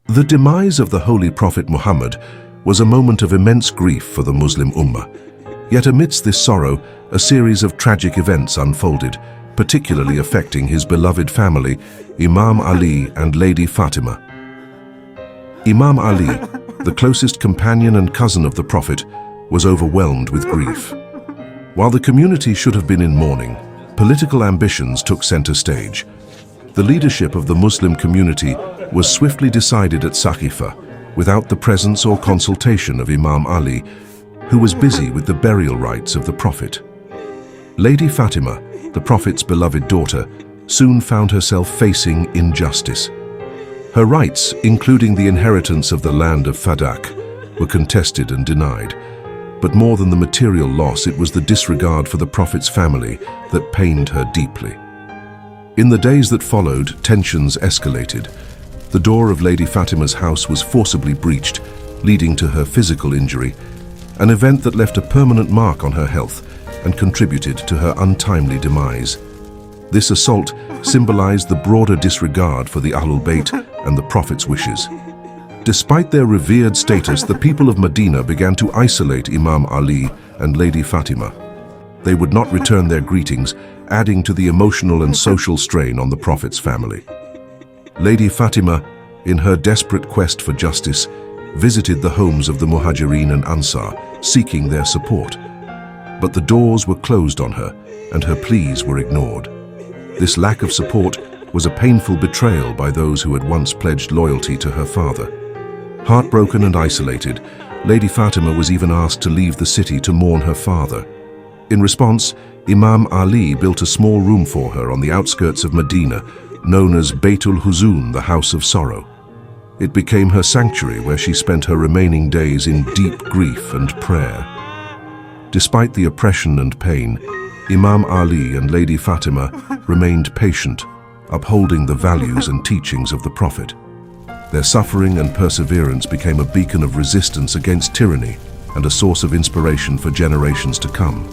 The demise of the Holy Prophet Muhammad was a moment of immense grief for the Muslim Ummah. Yet amidst this sorrow, a series of tragic events unfolded, particularly affecting his beloved family, Imam Ali and Lady Fatima. Imam Ali, the closest companion and cousin of the Prophet, was overwhelmed with grief. While the community should have been in mourning, political ambitions took center stage. The leadership of the Muslim community was swiftly decided at Saqifa, without the presence or consultation of Imam Ali, who was busy with the burial rites of the Prophet. Lady Fatima, the Prophet's beloved daughter, soon found herself facing injustice. Her rights, including the inheritance of the land of Fadak, were contested and denied. But more than the material loss, it was the disregard for the Prophet's family that pained her deeply. In the days that followed, tensions escalated. The door of Lady Fatima's house was forcibly breached, leading to her physical injury, an event that left a permanent mark on her health and contributed to her untimely demise. This assault symbolized the broader disregard for the Ahlulbayt and the Prophet's wishes. Despite their revered status, the people of Medina began to isolate Imam Ali and Lady Fatima. They would not return their greetings, adding to the emotional and social strain on the Prophet's family. Lady Fatima, in her desperate quest for justice, visited the homes of the Muhajirin and Ansar, seeking their support. But the doors were closed on her, and her pleas were ignored. This lack of support was a painful betrayal by those who had once pledged loyalty to her father. Heartbroken and isolated, Lady Fatima was even asked to leave the city to mourn her father. In response, Imam Ali built a small room for her on the outskirts of Medina, known as Baytul Huzun, the House of Sorrow. It became her sanctuary where she spent her remaining days in deep grief and prayer. Despite the oppression and pain, Imam Ali and Lady Fatima remained patient, upholding the values and teachings of the Prophet. Their suffering and perseverance became a beacon of resistance against tyranny and a source of inspiration for generations to come.